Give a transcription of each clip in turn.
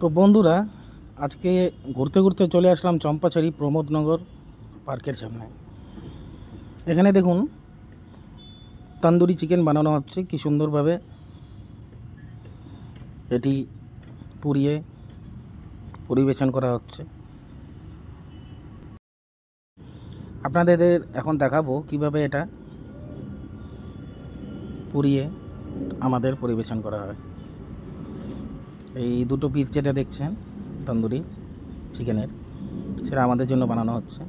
তো বন্ধুরা, আজকে ঘুরতে ঘুরতে চলে আসলাম চম্পাছড়ি প্রমোদনগর পার্কের সামনে। এখানে দেখুন তন্দুরি চিকেন বানানো হচ্ছে কি সুন্দরভাবে। এটি পুড়িয়ে পরিবেশন করা হচ্ছে। আপনাদের এখন দেখাবো কিভাবে এটা পুড়িয়ে আমাদের পরিবেশন করা হয়। এই দুটো পিস যেটা দেখছেন তন্দুরি চিকেনের, সেটা আমাদের জন্য বানানো হচ্ছে।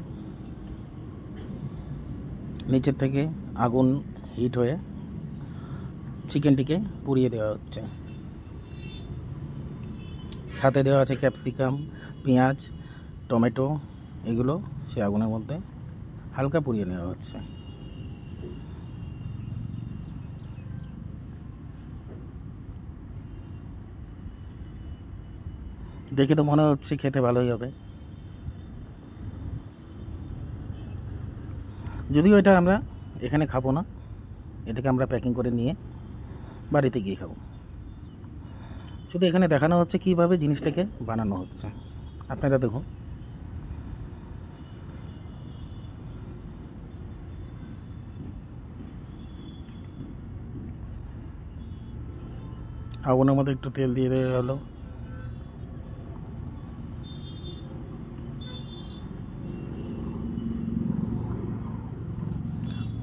নিচের থেকে আগুন হিট হয়ে চিকেনটিকে পুড়িয়ে দেওয়া হচ্ছে। সাথে দেওয়া আছে ক্যাপসিকাম, পেঁয়াজ, টমেটো, এগুলো সে আগুনের মধ্যে হালকা পুড়িয়ে নেওয়া হচ্ছে। দেখে তো মনে হচ্ছে খেতে ভালোই হবে। যদিও এটা আমরা এখানে খাবো না, এটাকে আমরা প্যাকিং করে নিয়ে বাড়িতে গিয়ে খাবো। শুধু এখানে দেখানো হচ্ছে কীভাবে জিনিসটাকে বানানো হচ্ছে। আপনারা দেখুন, আগুনের মধ্যে একটু তেল দিয়ে দেওয়া হলো।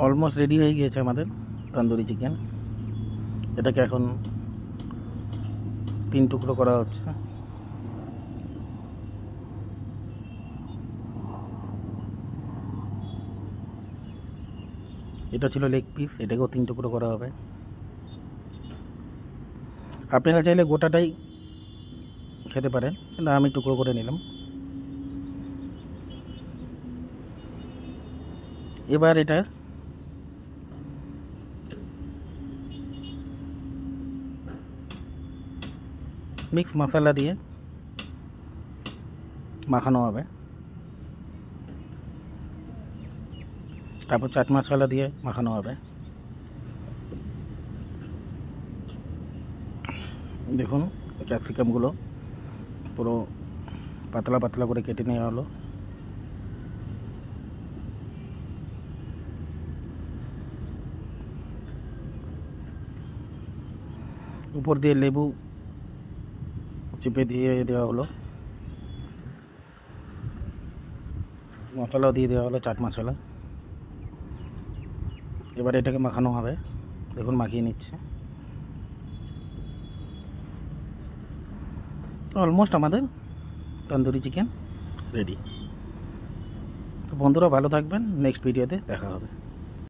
অলমোস্ট রেডি হয়ে গিয়েছে আমাদের তন্দুরি চিকেন। এটাকে এখন 3 টুকরো করা হচ্ছে। এটা ছিল লেগ পিস, এটাকেও 3 টুকরো করা হবে। আপনারা চাইলে গোটাটাই খেতে পারেন, কিন্তু আমি টুকরো করে নিলাম। এবার এটা মিক্স মশলা দিয়ে মাখানো হবে। তারপর চাট মশলা দিয়ে মাখানো হবে। দেখুন ক্যাপসিকামগুলো পুরো পাতলা পাতলা করে কেটে নেওয়া হলো। উপর দিয়ে লেবু চিপে দিয়ে দেওয়া হলো। মশলাও দিয়ে দেওয়া হলো, চাট মশলা। এবার এটাকে মাখানো হবে। দেখুন মাখিয়ে নিচ্ছে। অলমোস্ট আমাদের তন্দুরি চিকেন রেডি। তো বন্ধুরা ভালো থাকবেন, নেক্সট ভিডিওতে দেখা হবে।